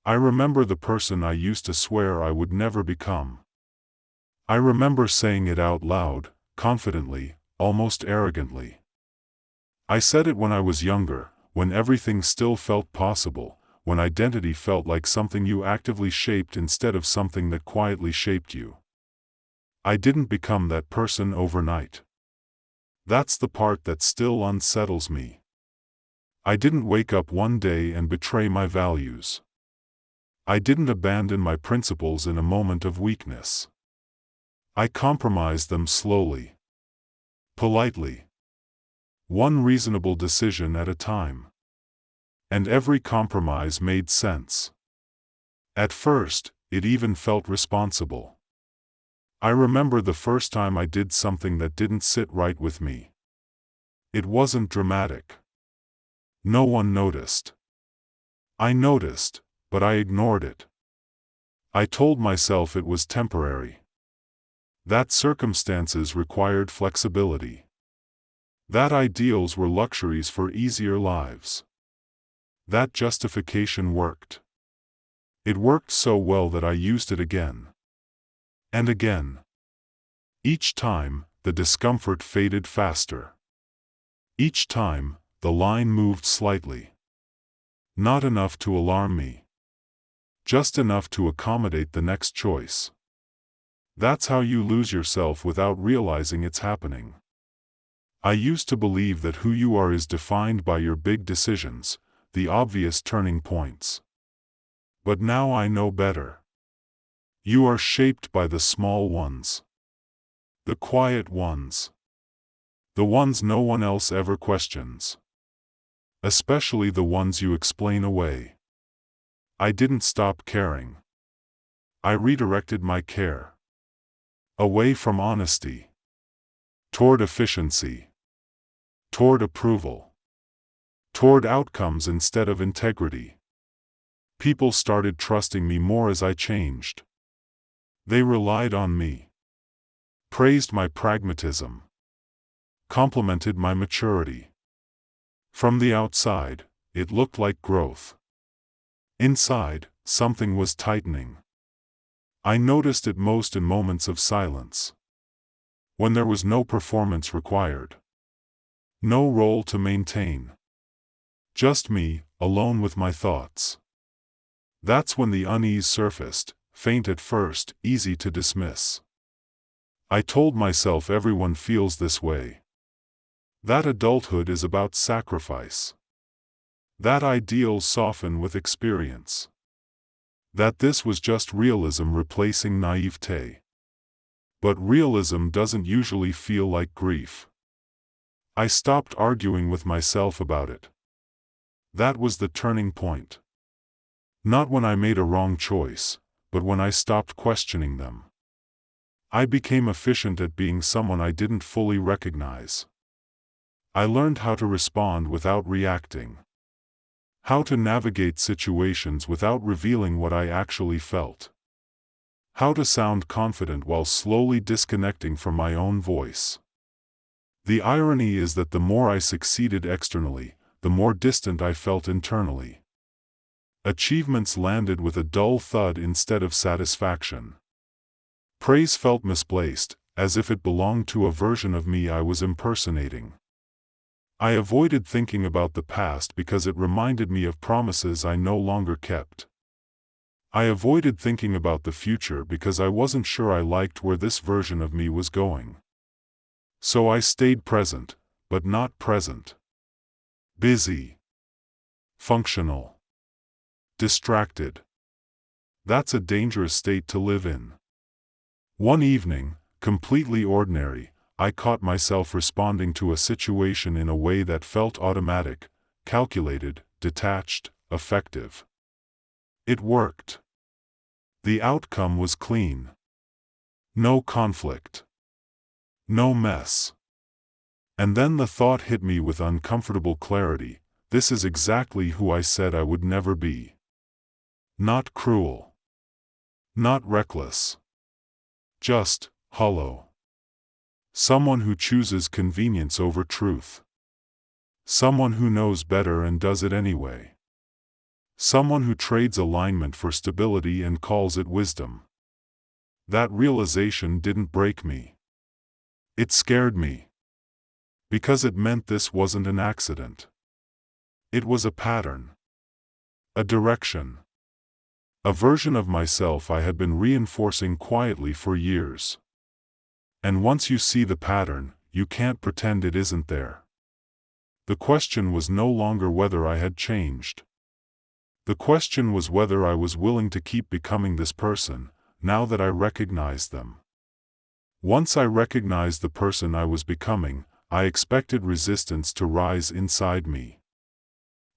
I remember the person I used to swear I would never become. I remember saying it out loud, confidently, almost arrogantly. I said it when I was younger, when everything still felt possible, when identity felt like something you actively shaped instead of something that quietly shaped you. I didn't become that person overnight. That's the part that still unsettles me. I didn't wake up one day and betray my values. I didn't abandon my principles in a moment of weakness. I compromised them slowly. Politely. One reasonable decision at a time. And every compromise made sense. At first, it even felt responsible. I remember the first time I did something that didn't sit right with me. It wasn't dramatic. No one noticed. I noticed, but I ignored it. I told myself it was temporary. That circumstances required flexibility. That ideals were luxuries for easier lives. That justification worked. It worked so well that I used it again. And again. Each time, the discomfort faded faster. Each time, the line moved slightly. Not enough to alarm me. Just enough to accommodate the next choice. That's how you lose yourself without realizing it's happening. I used to believe that who you are is defined by your big decisions, the obvious turning points. But now I know better. You are shaped by the small ones. The quiet ones. The ones no one else ever questions. Especially the ones you explain away. I didn't stop caring. I redirected my care. Away from honesty. Toward efficiency. Toward approval. Toward outcomes instead of integrity. People started trusting me more as I changed. They relied on me. Praised my pragmatism. Complimented my maturity. From the outside, it looked like growth. Inside, something was tightening. I noticed it most in moments of silence. When there was no performance required. No role to maintain. Just me, alone with my thoughts. That's when the unease surfaced, faint at first, easy to dismiss. I told myself everyone feels this way. That adulthood is about sacrifice. That ideals soften with experience. That this was just realism replacing naivete. But realism doesn't usually feel like grief. I stopped arguing with myself about it. That was the turning point. Not when I made a wrong choice, but when I stopped questioning them. I became efficient at being someone I didn't fully recognize. I learned how to respond without reacting. How to navigate situations without revealing what I actually felt. How to sound confident while slowly disconnecting from my own voice. The irony is that the more I succeeded externally, the more distant I felt internally. Achievements landed with a dull thud instead of satisfaction. Praise felt misplaced, as if it belonged to a version of me I was impersonating. I avoided thinking about the past because it reminded me of promises I no longer kept. I avoided thinking about the future because I wasn't sure I liked where this version of me was going. So I stayed present, but not present. Busy. Functional. Distracted. That's a dangerous state to live in. One evening, completely ordinary, I caught myself responding to a situation in a way that felt automatic, calculated, detached, effective. It worked. The outcome was clean. No conflict. No mess. And then the thought hit me with uncomfortable clarity, this is exactly who I said I would never be. Not cruel. Not reckless. Just hollow. Someone who chooses convenience over truth. Someone who knows better and does it anyway. Someone who trades alignment for stability and calls it wisdom. That realization didn't break me. It scared me. Because it meant this wasn't an accident. It was a pattern. A direction. A version of myself I had been reinforcing quietly for years. And once you see the pattern, you can't pretend it isn't there. The question was no longer whether I had changed. The question was whether I was willing to keep becoming this person, now that I recognized them. Once I recognized the person I was becoming, I expected resistance to rise inside me.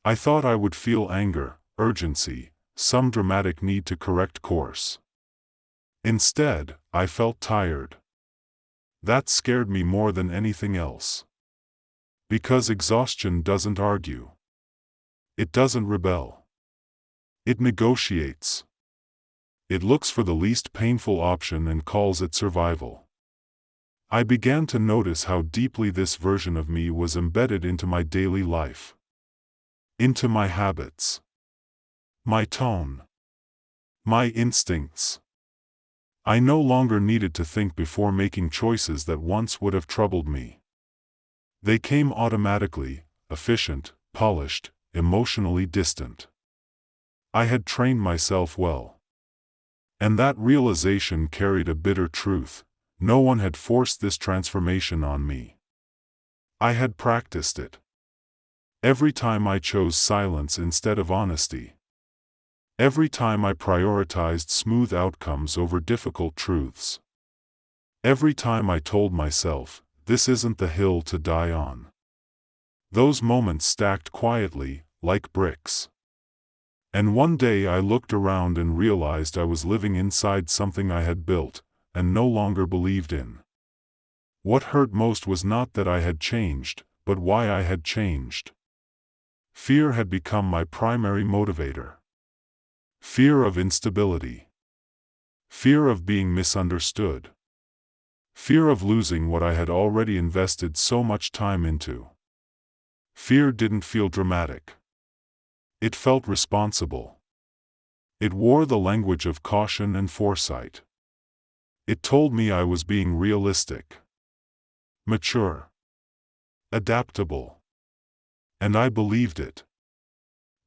I thought I would feel anger, urgency, some dramatic need to correct course. Instead, I felt tired. That scared me more than anything else. Because exhaustion doesn't argue. It doesn't rebel. It negotiates. It looks for the least painful option and calls it survival. I began to notice how deeply this version of me was embedded into my daily life. Into my habits. My tone. My instincts. I no longer needed to think before making choices that once would have troubled me. They came automatically, efficient, polished, emotionally distant. I had trained myself well. And that realization carried a bitter truth: no one had forced this transformation on me. I had practiced it. Every time I chose silence instead of honesty. Every time I prioritized smooth outcomes over difficult truths. Every time I told myself, this isn't the hill to die on. Those moments stacked quietly, like bricks. And one day I looked around and realized I was living inside something I had built, and no longer believed in. What hurt most was not that I had changed, but why I had changed. Fear had become my primary motivator. Fear of instability. Fear of being misunderstood. Fear of losing what I had already invested so much time into. Fear didn't feel dramatic. It felt responsible. It wore the language of caution and foresight. It told me I was being realistic, mature, adaptable. And I believed it.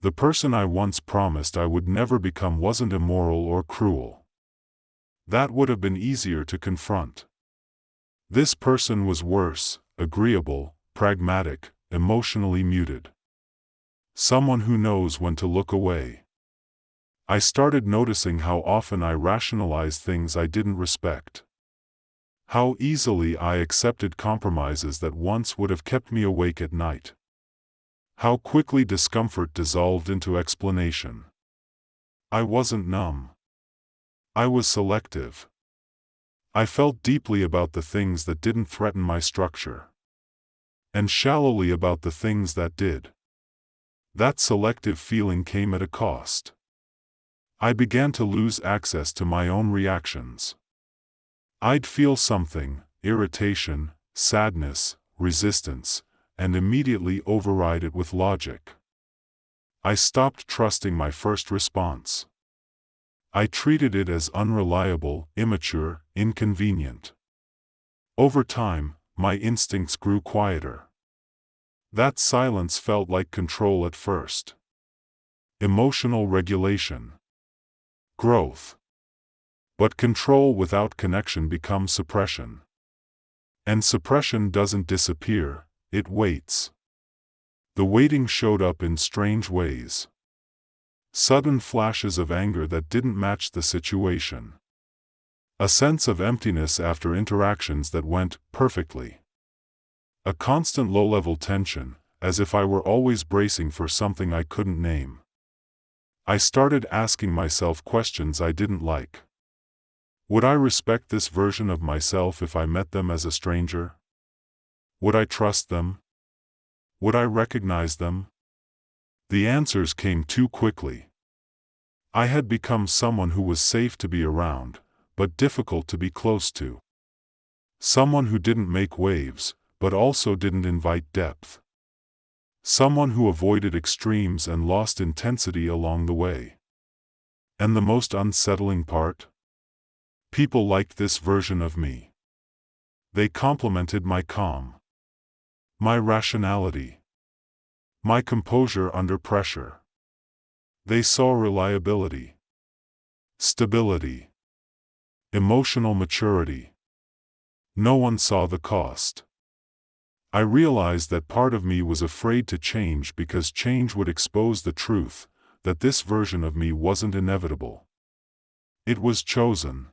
The person I once promised I would never become wasn't immoral or cruel. That would have been easier to confront. This person was worse: agreeable, pragmatic, emotionally muted. Someone who knows when to look away. I started noticing how often I rationalized things I didn't respect. How easily I accepted compromises that once would have kept me awake at night. How quickly discomfort dissolved into explanation. I wasn't numb. I was selective. I felt deeply about the things that didn't threaten my structure. And shallowly about the things that did. That selective feeling came at a cost. I began to lose access to my own reactions. I'd feel something, irritation, sadness, resistance, and immediately override it with logic. I stopped trusting my first response. I treated it as unreliable, immature, inconvenient. Over time, my instincts grew quieter. That silence felt like control at first. Emotional regulation. Growth. But control without connection becomes suppression. And suppression doesn't disappear, it waits. The waiting showed up in strange ways. Sudden flashes of anger that didn't match the situation. A sense of emptiness after interactions that went perfectly. A constant low-level tension, as if I were always bracing for something I couldn't name. I started asking myself questions I didn't like. Would I respect this version of myself if I met them as a stranger? Would I trust them? Would I recognize them? The answers came too quickly. I had become someone who was safe to be around, but difficult to be close to. Someone who didn't make waves, but also didn't invite depth. Someone who avoided extremes and lost intensity along the way. And the most unsettling part? People liked this version of me. They complimented my calm, my rationality, my composure under pressure. They saw reliability, stability, emotional maturity. No one saw the cost. I realized that part of me was afraid to change because change would expose the truth, that this version of me wasn't inevitable. It was chosen,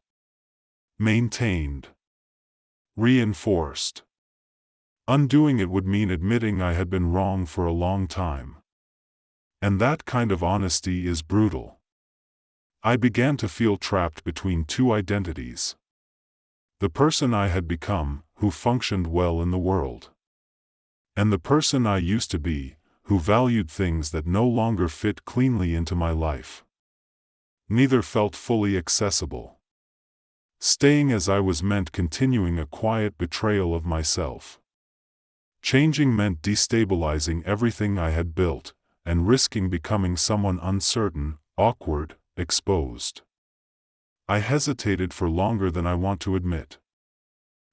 maintained, reinforced. Undoing it would mean admitting I had been wrong for a long time. And that kind of honesty is brutal. I began to feel trapped between two identities. The person I had become, who functioned well in the world. And the person I used to be, who valued things that no longer fit cleanly into my life. Neither felt fully accessible. Staying as I was meant continuing a quiet betrayal of myself. Changing meant destabilizing everything I had built, and risking becoming someone uncertain, awkward, exposed. I hesitated for longer than I want to admit.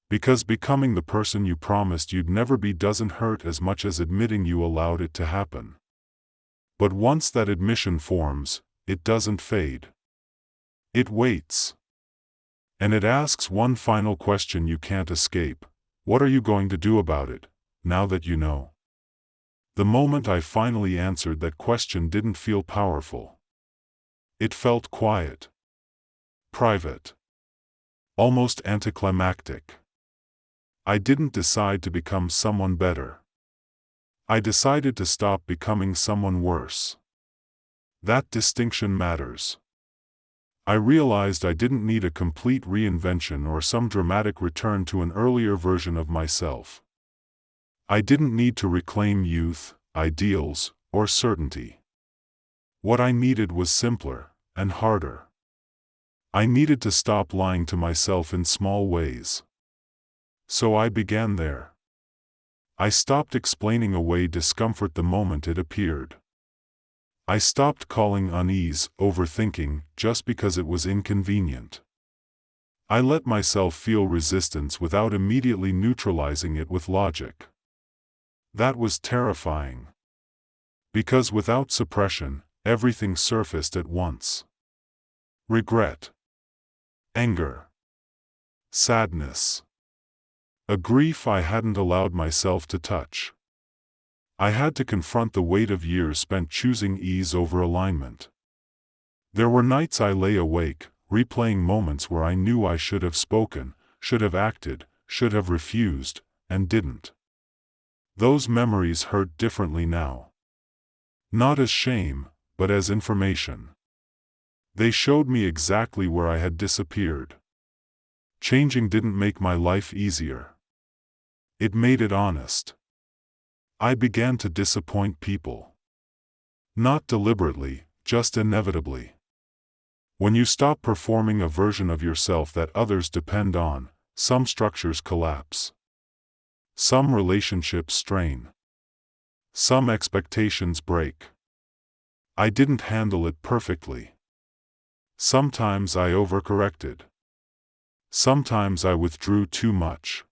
Because becoming the person you promised you'd never be doesn't hurt as much as admitting you allowed it to happen. But once that admission forms, it doesn't fade. It waits. And it asks one final question you can't escape. What are you going to do about it, now that you know? The moment I finally answered that question didn't feel powerful. It felt quiet. Private. Almost anticlimactic. I didn't decide to become someone better. I decided to stop becoming someone worse. That distinction matters. I realized I didn't need a complete reinvention or some dramatic return to an earlier version of myself. I didn't need to reclaim youth, ideals, or certainty. What I needed was simpler and harder. I needed to stop lying to myself in small ways. So I began there. I stopped explaining away discomfort the moment it appeared. I stopped calling unease overthinking just because it was inconvenient. I let myself feel resistance without immediately neutralizing it with logic. That was terrifying. Because without suppression, everything surfaced at once. Regret. Anger. Sadness. A grief I hadn't allowed myself to touch. I had to confront the weight of years spent choosing ease over alignment. There were nights I lay awake, replaying moments where I knew I should have spoken, should have acted, should have refused, and didn't. Those memories hurt differently now. Not as shame, but as information. They showed me exactly where I had disappeared. Changing didn't make my life easier. It made it honest. I began to disappoint people. Not deliberately, just inevitably. When you stop performing a version of yourself that others depend on, some structures collapse. Some relationships strain. Some expectations break. I didn't handle it perfectly. Sometimes I overcorrected. Sometimes I withdrew too much.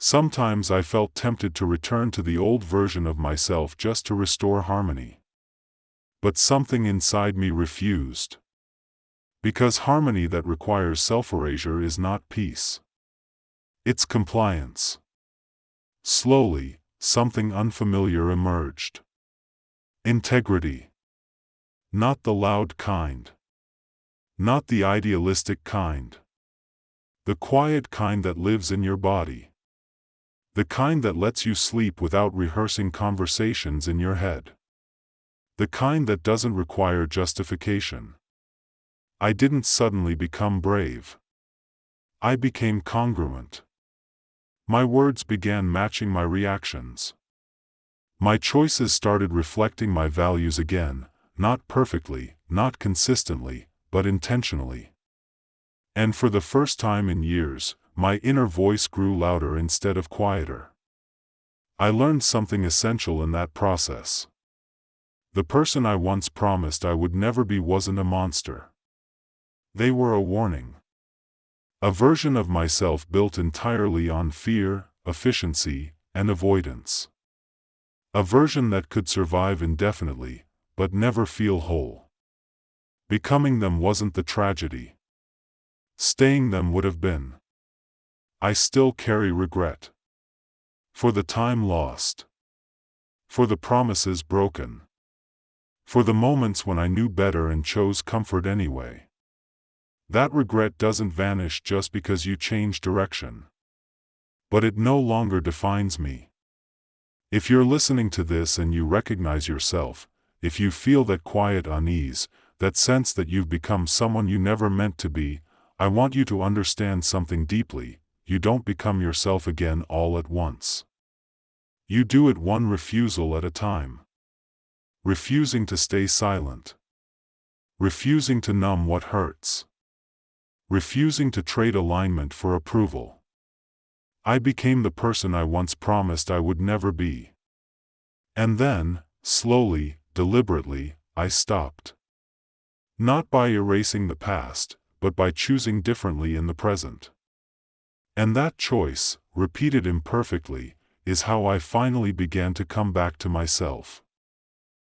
Sometimes I felt tempted to return to the old version of myself just to restore harmony. But something inside me refused. Because harmony that requires self-erasure is not peace. It's compliance. Slowly, something unfamiliar emerged. Integrity. Not the loud kind. Not the idealistic kind. The quiet kind that lives in your body. The kind that lets you sleep without rehearsing conversations in your head. The kind that doesn't require justification. I didn't suddenly become brave. I became congruent. My words began matching my reactions. My choices started reflecting my values again, not perfectly, not consistently, but intentionally. And for the first time in years, my inner voice grew louder instead of quieter. I learned something essential in that process. The person I once promised I would never be wasn't a monster. They were a warning. A version of myself built entirely on fear, efficiency, and avoidance. A version that could survive indefinitely, but never feel whole. Becoming them wasn't the tragedy. Staying them would have been. I still carry regret. For the time lost. For the promises broken. For the moments when I knew better and chose comfort anyway. That regret doesn't vanish just because you change direction. But it no longer defines me. If you're listening to this and you recognize yourself, if you feel that quiet unease, that sense that you've become someone you never meant to be, I want you to understand something deeply. You don't become yourself again all at once. You do it one refusal at a time. Refusing to stay silent. Refusing to numb what hurts. Refusing to trade alignment for approval. I became the person I once promised I would never be. And then, slowly, deliberately, I stopped. Not by erasing the past, but by choosing differently in the present. And that choice, repeated imperfectly, is how I finally began to come back to myself.